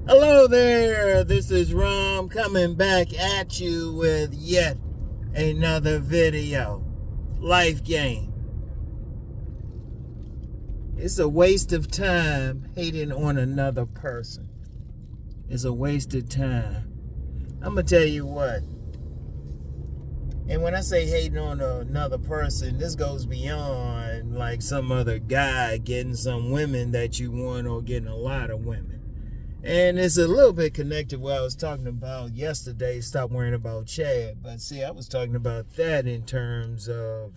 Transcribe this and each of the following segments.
Hello there, this is Rom coming back at you with yet another video. Life game. It's a waste of time hating on another person. It's a waste of time. I'm going to tell you what. And when I say hating on another person, this goes beyond like some other guy getting some women that you want or getting a lot of women. And it's a little bit connected to what I was talking about yesterday. Stop worrying about Chad. But see, I was talking about that in terms of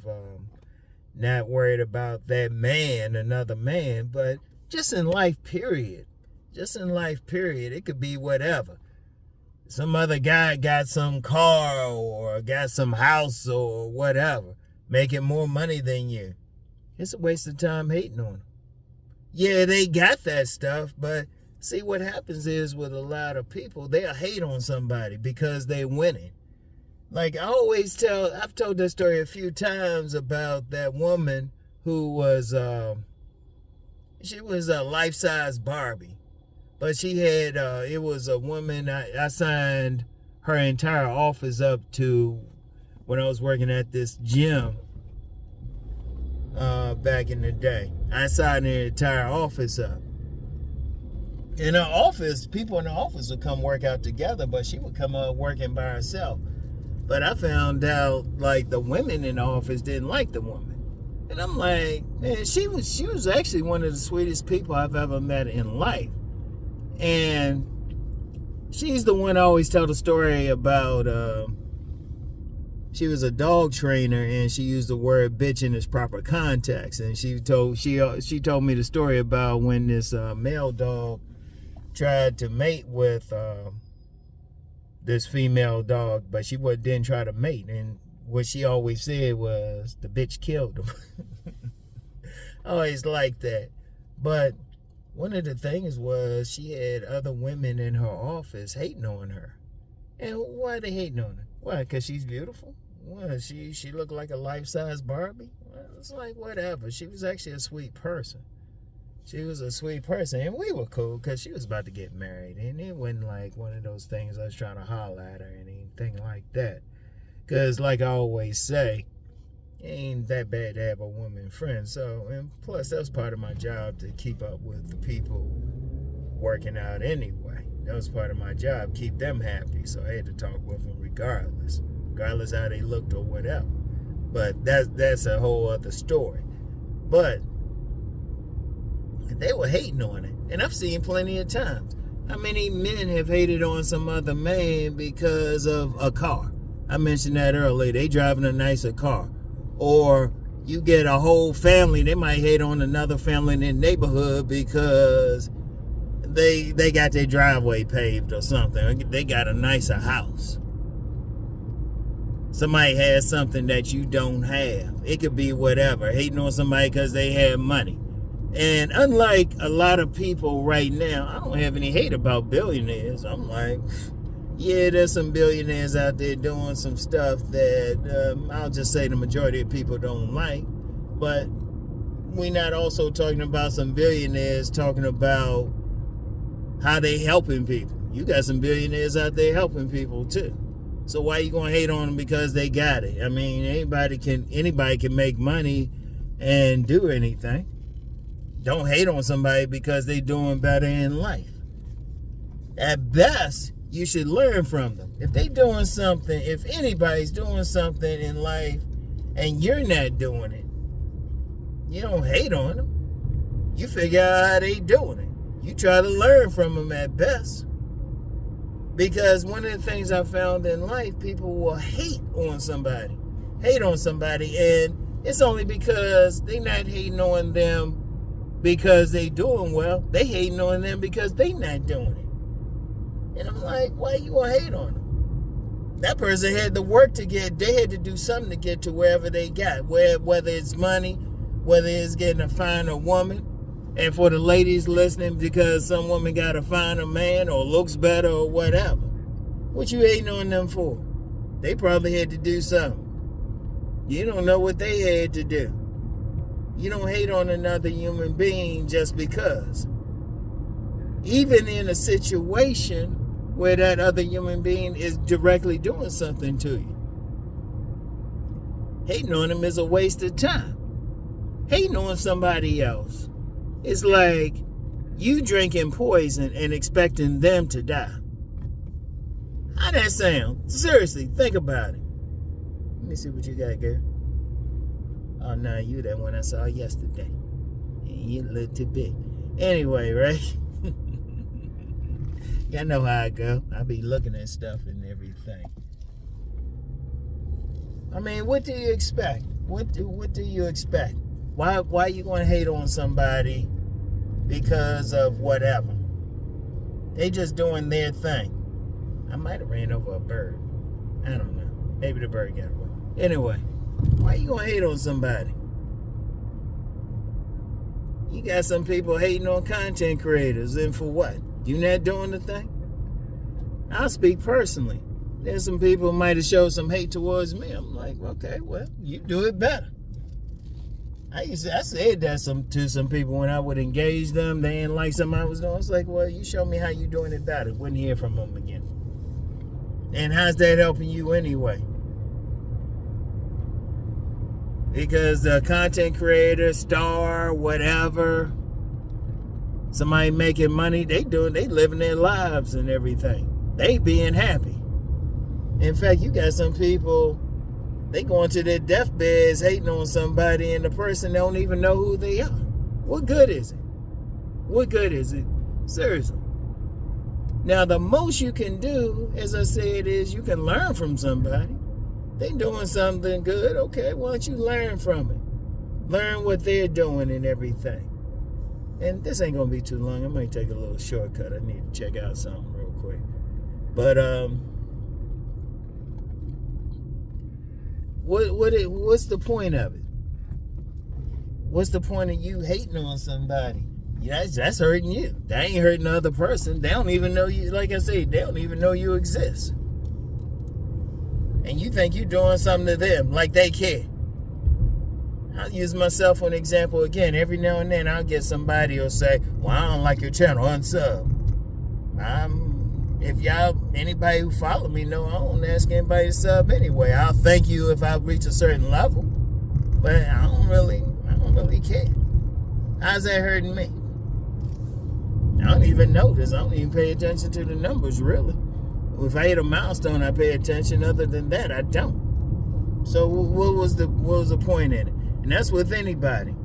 not worried about that man, another man, but just in life, period. Just in life, period. It could be whatever. Some other guy got some car or got some house or whatever, making more money than you. It's a waste of time hating on them. Yeah, they got that stuff, but see, what happens is with a lot of people, they'll hate on somebody because they're winning. Like I've told this story a few times about that woman who was, she was a life-size Barbie. But she had, it was a woman, I signed her entire office up to when I was working at this gym back in the day. I signed her entire office up. In her office, people in the office would come work out together, but she would come up working by herself. But I found out, like, the women in the office didn't like the woman. And I'm like, man, she was actually one of the sweetest people I've ever met in life. And she's the one I always tell the story about. She was a dog trainer, and she used the word bitch in its proper context. And she told me the story about when this male dog tried to mate with this female dog, but she didn't try to mate. And what she always said was, the bitch killed him. I always liked that. But one of the things was she had other women in her office hating on her. And why are they hating on her? Why? Because she's beautiful? Why? She looked like a life-size Barbie? Well, it's like, whatever. She was actually a sweet person. She was a sweet person. And we were cool because she was about to get married. And it wasn't like one of those things I was trying to holler at her or anything like that. Because like I always say, it ain't that bad to have a woman friend. So, and plus that was part of my job to keep up with the people working out anyway. That was part of my job, keep them happy. So I had to talk with them regardless how they looked or whatever. But that's a whole other story. But they were hating on it. And I've seen plenty of times. How many men have hated on some other man because of a car? I mentioned that earlier. They driving a nicer car. Or you get a whole family, they might hate on another family in their neighborhood because they got their driveway paved or something. They got a nicer house. Somebody has something that you don't have. It could be whatever. Hating on somebody because they have money. And unlike a lot of people right now, I don't have any hate about billionaires. I'm like, yeah, there's some billionaires out there doing some stuff that I'll just say the majority of people don't like. But we're not also talking about some billionaires talking about how they helping people. You got some billionaires out there helping people too. So why you gonna hate on them because they got it? I mean, anybody can make money and do anything. Don't hate on somebody because they doing better in life. At best, you should learn from them. If they doing something, if anybody's doing something in life and you're not doing it, you don't hate on them. You figure out how they doing it. You try to learn from them at best. Because one of the things I found in life, people will hate on somebody, and it's only because they not hating on them because they doing well. They hating on them because they not doing it. And I'm like, why you gonna hate on them? That person had to work to get, they had to do something to get to wherever they got, whether it's money, whether it's getting a finer woman. And for the ladies listening, because some woman got a finer man or looks better or whatever, what you hating on them for? They probably had to do something. You don't know what they had to do. You don't hate on another human being just because. even in a situation where that other human being is directly doing something to you. Hating on them is a waste of time. Hating on somebody else is like you drinking poison and expecting them to die. How that sound? Seriously, think about it. Let me see what you got, girl. Oh, no, you that one I saw yesterday. You look too big. Anyway, right? Y'all know how I go. I be looking at stuff and everything. I mean, what do you expect? What do you expect? Why you gonna hate on somebody because of whatever? They just doing their thing. I might have ran over a bird. I don't know. Maybe the bird got away. Anyway, why you gonna hate on somebody? You got some people hating on content creators, and for what? You not doing the thing? I'll speak personally. There's some people who might have showed some hate towards me. I'm like, okay, well, you do it better. I said that to some people when I would engage them. They didn't like something I was doing. I was like, well, you show me how you doing it better. Wouldn't hear from them again. And how's that helping you anyway? Because the content creator, star, whatever, somebody making money, they living their lives and everything. They being happy. In fact, you got some people, they going to their deathbeds hating on somebody and the person don't even know who they are. What good is it? What good is it? Seriously. Now, the most you can do, as I said, is you can learn from somebody. They doing something good. Okay, why don't you learn from it? Learn what they're doing and everything. And this ain't going to be too long. I might take a little shortcut. I need to check out something real quick. But, what's the point of it? What's the point of you hating on somebody? Yeah, that's hurting you. That ain't hurting the other person. They don't even know you. Like I say, they don't even know you exist. And you think you're doing something to them like they care. I'll use myself for an example again. Every now and then I'll get somebody who'll say, well, I don't like your channel, unsub. If anybody who follow me know I don't ask anybody to sub anyway. I'll thank you if I reach a certain level. But I don't really care. How's that hurting me? I don't even notice. I don't even pay attention to the numbers, really. If I hit a milestone, I pay attention. Other than that, I don't. So what was the point in it? And that's with anybody.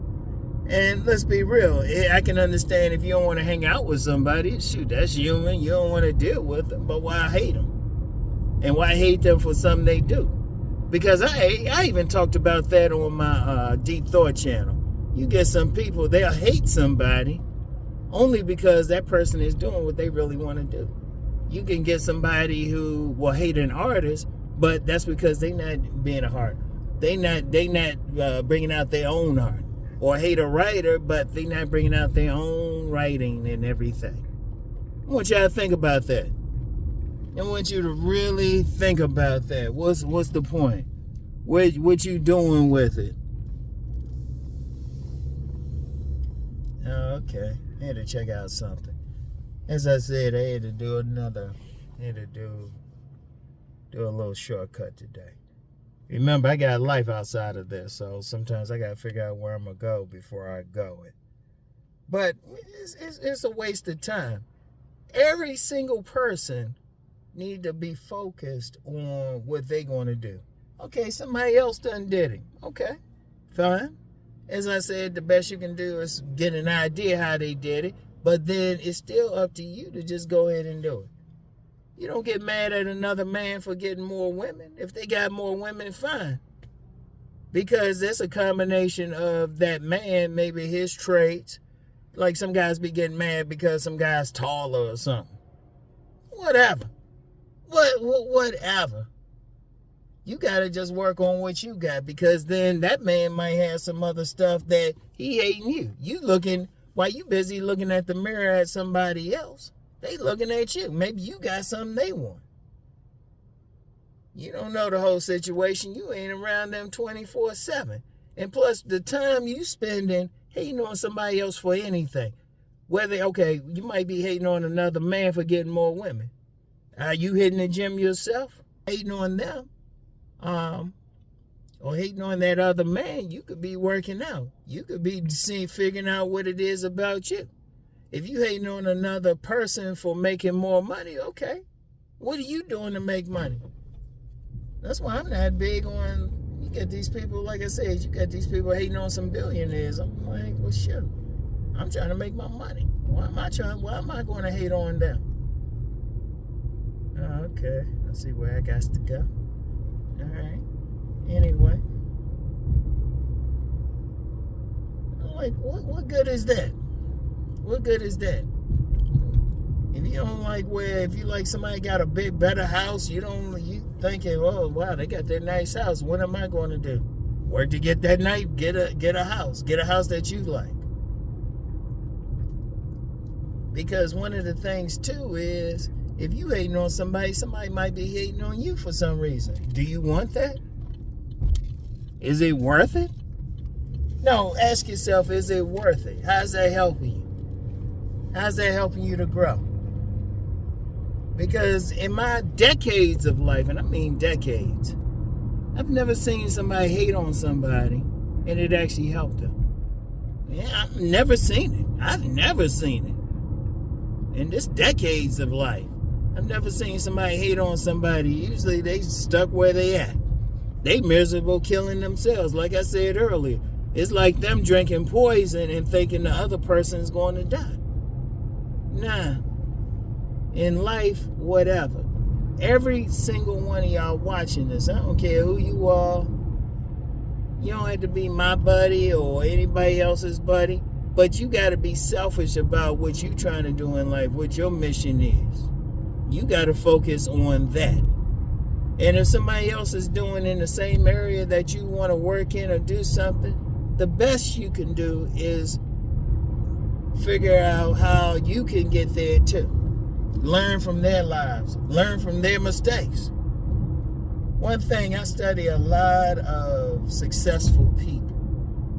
And let's be real. I can understand if you don't want to hang out with somebody. Shoot, that's human. You don't want to deal with them. But why hate them? And why hate them for something they do? Because I even talked about that on my Deep Thought channel. You get some people, they'll hate somebody only because that person is doing what they really want to do. You can get somebody who will hate an artist, but that's because they not being a heart. They not bringing out their own art. Or hate a writer, but they not bringing out their own writing and everything. I want y'all to think about that. I want you to really think about that. What's the point? What you doing with it? Oh, okay. I had to check out something. As I said, I had to do a little shortcut today. Remember, I got life outside of this, so sometimes I got to figure out where I'm going to go before I go it. But it's a waste of time. Every single person need to be focused on what they're going to do. Okay, somebody else done did it. Okay, fine. As I said, the best you can do is get an idea how they did it, but then it's still up to you to just go ahead and do it. You don't get mad at another man for getting more women. If they got more women, fine. Because it's a combination of that man, maybe his traits. Like some guys be getting mad because some guy's taller or something. Whatever. Whatever. You got to just work on what you got, because then that man might have some other stuff that he hating you. While you busy looking at the mirror at somebody else, they looking at you. Maybe you got something they want. You don't know the whole situation. You ain't around them 24/7. And plus, the time you spending hating on somebody else for anything. Okay, you might be hating on another man for getting more women. Are you hitting the gym yourself? Hating on them? Or hating on that other man, you could be working out. You could be figuring out what it is about you. If you hating on another person for making more money, okay. What are you doing to make money? That's why I'm not big on, you get these people, like I said, you got these people hating on some billionaires. I'm like, well, shoot. I'm trying to make my money. Why am I going to hate on them? Oh, okay. Let's see where I got to go. All right. Anyway. I'm like, what good is that? What good is that? If you don't like if you like somebody got a big, better house, you thinking, oh, wow, they got that nice house. What am I going to do? Work to get that get a house. Get a house that you like. Because one of the things, too, is if you hating on somebody might be hating on you for some reason. Do you want that? Is it worth it? No, ask yourself, is it worth it? How's that helping you? How's that helping you to grow? Because in my decades of life, and I mean decades, I've never seen somebody hate on somebody and it actually helped them. Yeah, I've never seen it. I've never seen it. In this decades of life, I've never seen somebody hate on somebody. Usually they stuck where they at. They miserable, killing themselves. Like I said earlier, it's like them drinking poison and thinking the other person's going to die. Nah. In life, whatever. Every single one of y'all watching this, I don't care who you are. You don't have to be my buddy or anybody else's buddy. But you got to be selfish about what you're trying to do in life, what your mission is. You got to focus on that. And if somebody else is doing in the same area that you want to work in or do something, the best you can do is figure out how you can get there too. Learn from their lives. Learn from their mistakes. One thing, I study a lot of successful people,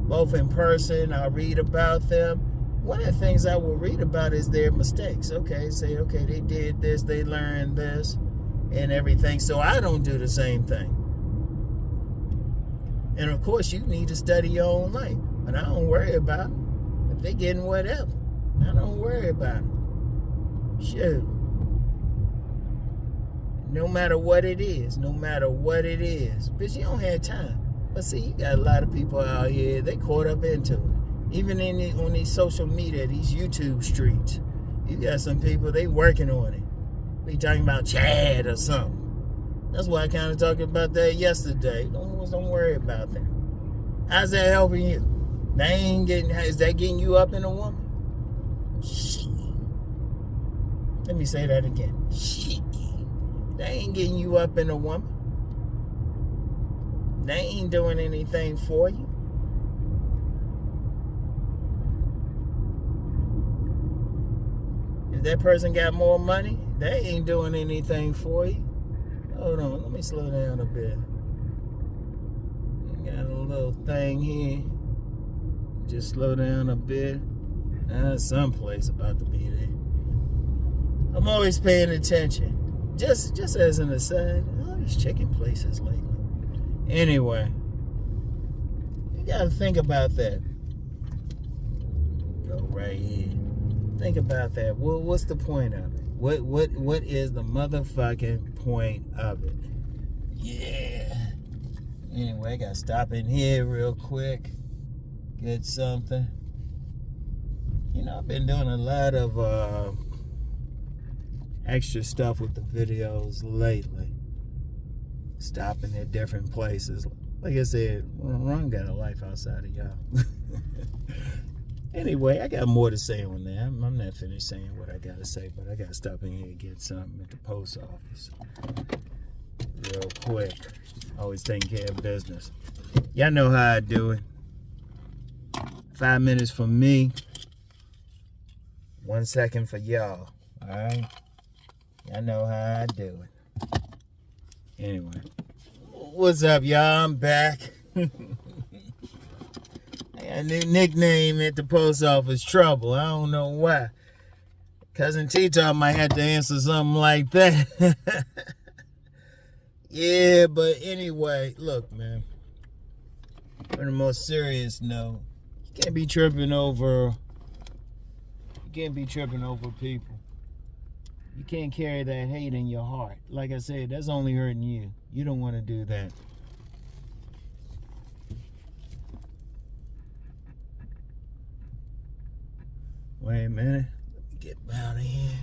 both in person. I read about them. One of the things I will read about is their mistakes. Okay, they did this, they learned this, and everything. So I don't do the same thing. And of course, you need to study your own life. But I don't worry about them. If they're getting whatever, I don't worry about them. Shoot. No matter what it is. But you don't have time. But see, you got a lot of people out here, they caught up into it. Even on these social media, these YouTube streets. You got some people, they working on it. We talking about Chad or something. That's why I kind of talked about that yesterday. Don't worry about that. How's that helping you? Is that getting you up in a woman? Shit. Let me say that again. Shit. They ain't getting you up in a woman. They ain't doing anything for you. If that person got more money, they ain't doing anything for you. Hold on, let me slow down a bit. Got a little thing here. Just slow down a bit. Someplace about to be there. I'm always paying attention. Just as an aside, all these chicken places lately. Anyway, you gotta think about that. Go right here. Think about that. Well, what's the point of it? What is the motherfucking point of it? Yeah. Anyway, I gotta stop in here real quick. Get something. You know, I've been doing a lot of extra stuff with the videos lately. Stopping at different places. Like I said, Ron got a life outside of y'all. Anyway, I got more to say on that. I'm not finished saying what I gotta say, but I gotta stop in here and get something at the post office. Real quick. Always taking care of business. Y'all know how I do it. 5 minutes for me. 1 second for y'all. Alright? Y'all know how I do it. Anyway. What's up, y'all? I'm back. I A new nickname at the post office, Trouble. I don't know why. Cousin T-Top might have to answer something like that. Yeah, but anyway, look, man. On the most serious note, you can't be tripping over people. You can't carry that hate in your heart. Like I said, that's only hurting you. You don't want to do that. Wait a minute. Let me get out of here.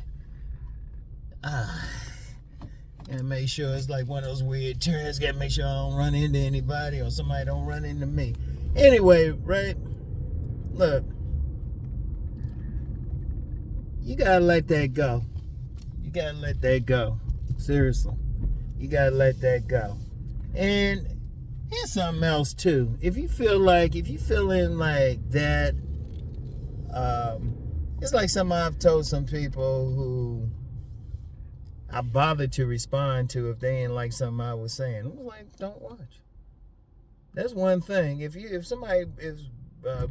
Gotta make sure it's like one of those weird turns. Gotta make sure I don't run into anybody or somebody don't run into me. Anyway, right? Look. You gotta let that go. You gotta let that go. Seriously. You gotta let that go. And here's something else too. If you feeling like that, it's like something I've told some people who I bothered to respond to if they didn't like something I was saying. I was like, don't watch. That's one thing. If somebody is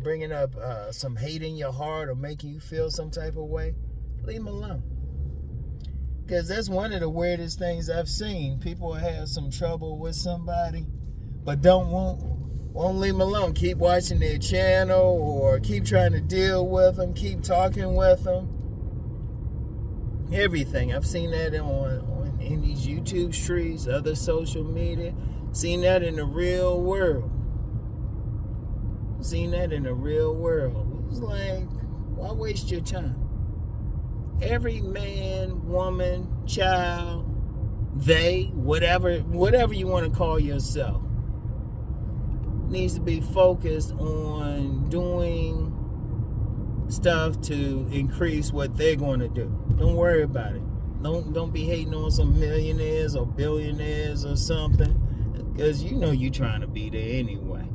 bringing up some hate in your heart or making you feel some type of way, leave them alone. Because that's one of the weirdest things I've seen. People have some trouble with somebody, but won't leave them alone. Keep watching their channel or keep trying to deal with them, keep talking with them. Everything. I've seen that in these YouTube streets, other social media. Seen that in the real world. Seen that in the real world. It's like, why waste your time? Every man, woman, child, they, whatever you want to call yourself, needs to be focused on doing stuff to increase what they're going to do. Don't worry about it. Don't be hating on some millionaires or billionaires or something, because you know you're trying to be there anyway.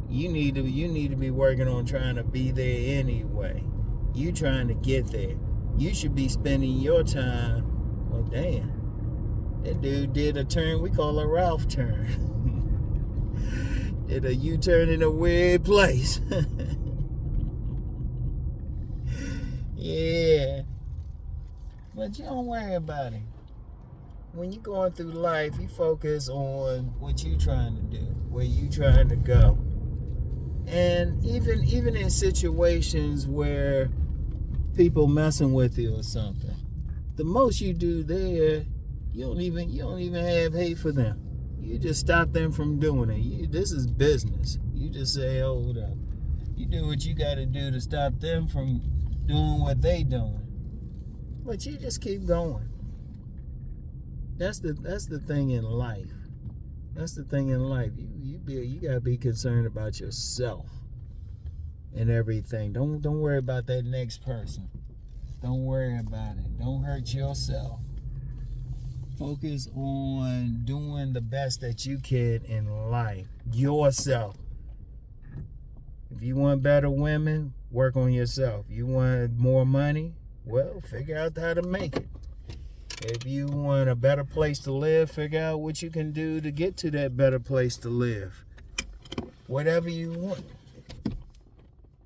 You need to be working on trying to be there anyway. You trying to get there. You should be spending your time. Well, damn, that dude did a turn we call a Ralph turn. Did a U-turn in a weird place. Yeah. But you don't worry about it. When you're going through life, you focus on what you're trying to do, where you're trying to go. And even in situations where people messing with you or something, the most you do there, you don't even have hate for them. You just stop them from doing it. This is business. You just say, hold up. You do what you got to do to stop them from doing what they doing. But you just keep going. That's the thing in life. That's the thing in life. You gotta be concerned about yourself and everything. Don't worry about that next person. Don't worry about it. Don't hurt yourself. Focus on doing the best that you can in life. Yourself. If you want better women, work on yourself. You want more money? Well, figure out how to make it. If you want a better place to live, figure out what you can do to get to that better place to live. Whatever you want.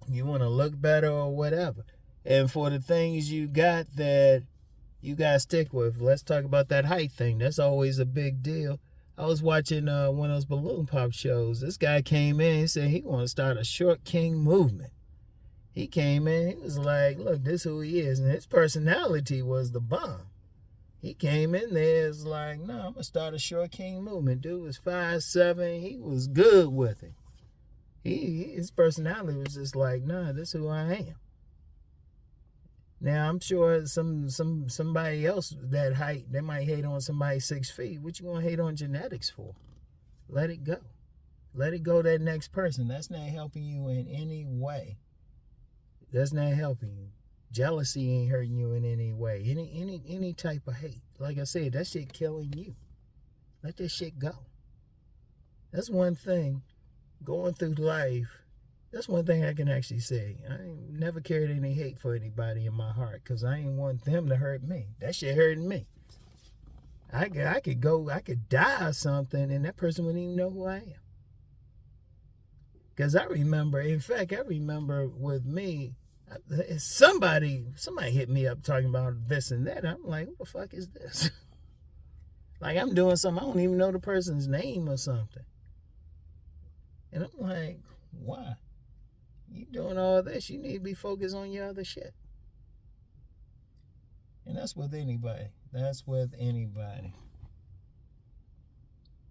You want to look better or whatever. And for the things you got that you got to stick with, let's talk about that height thing. That's always a big deal. I was watching one of those balloon pop shows. This guy came in and said he want to start a short king movement. He came in, he was like, look, this is who he is. And his personality was the bomb. He came in there, it's like, no, I'm going to start a short king movement. Dude was 5'7", he was good with it. His personality was just like, nah, this is who I am. Now, I'm sure somebody else that height, they might hate on somebody 6 feet. What you going to hate on genetics for? Let it go. Let it go that next person. That's not helping you in any way. That's not helping you. Jealousy ain't hurting you in any way. Any type of hate. Like I said, that shit killing you. Let that shit go. That's one thing. Going through life, that's one thing I can actually say. I ain't never carried any hate for anybody in my heart because I ain't want them to hurt me. That shit hurting me. I could die or something and that person wouldn't even know who I am. Because I remember, in fact, I remember with me, somebody hit me up talking about this and that. I'm like, who the fuck is this? Like, I'm doing something, I don't even know the person's name or something. And I'm like, why? You doing all this, you need to be focused on your other shit. And that's with anybody. That's with anybody.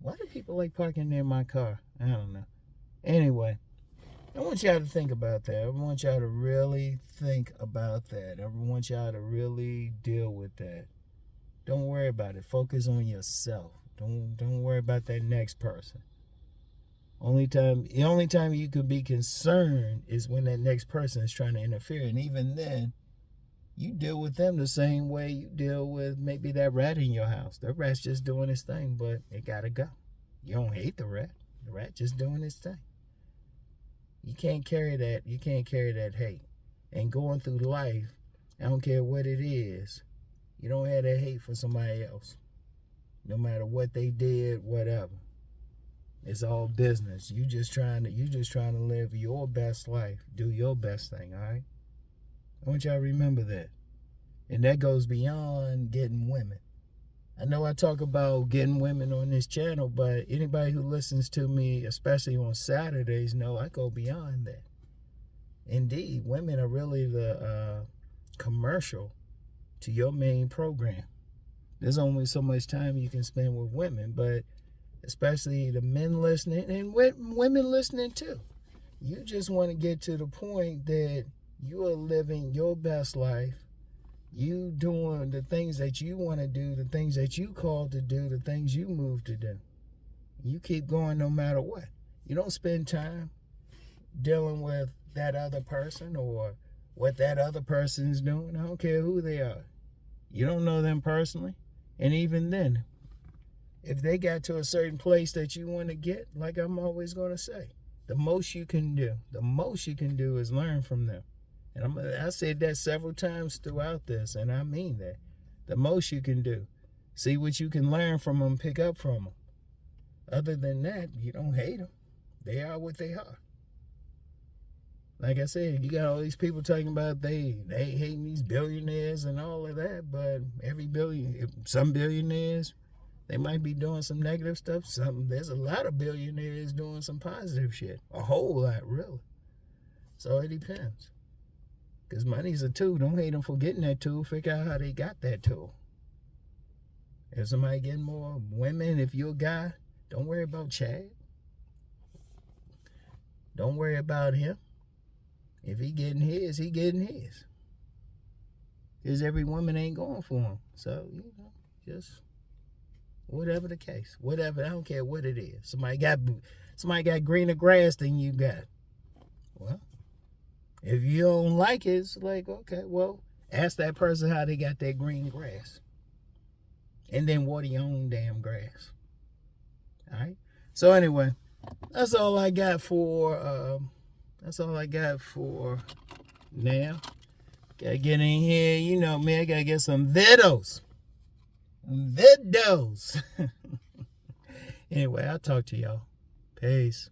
Why do people like parking near my car? I don't know. Anyway, I want y'all to think about that. I want y'all to really think about that. I want y'all to really deal with that. Don't worry about it. Focus on yourself. Don't worry about that next person. The only time you could be concerned is when that next person is trying to interfere. And even then, you deal with them the same way you deal with maybe that rat in your house. The rat's just doing his thing, but it gotta go. You don't hate the rat. The rat just doing his thing. You can't carry that. You can't carry that hate. And going through life, I don't care what it is, you don't have that hate for somebody else. No matter what they did, whatever. It's all business. You just trying to live your best life. Do your best thing, all right? I want y'all to remember that. And that goes beyond getting women. I know I talk about getting women on this channel, but anybody who listens to me, especially on Saturdays, know I go beyond that. Indeed, women are really the commercial to your main program. There's only so much time you can spend with women, but especially the men listening and women listening too. You just want to get to the point that you are living your best life. You doing the things that you want to do, the things that you called to do, the things you moved to do. You keep going no matter what. You don't spend time dealing with that other person or what that other person is doing. I don't care who they are. You don't know them personally. And even then, if they got to a certain place that you want to get, like I'm always going to say, the most you can do is learn from them. And I said that several times throughout this, and I mean that. The most you can do. See what you can learn from them, pick up from them. Other than that, you don't hate them. They are what they are. Like I said, you got all these people talking about they hating these billionaires and all of that, but some billionaires, they might be doing some negative stuff. There's a lot of billionaires doing some positive shit. A whole lot, really. So it depends. Because money's a tool. Don't hate them for getting that tool. Figure out how they got that tool. If somebody getting more women, if you're a guy, don't worry about Chad. Don't worry about him. If he getting his, he getting his. Because every woman ain't going for him. So, just whatever the case. Whatever, I don't care what it is. Somebody got greener grass than you got. Well, if you don't like it, it's like, okay, well, ask that person how they got that green grass. And then water your own damn grass. All right? So anyway, that's all I got for now. Gotta get in here, you know me, I gotta get some videos. Anyway, I'll talk to y'all. Peace.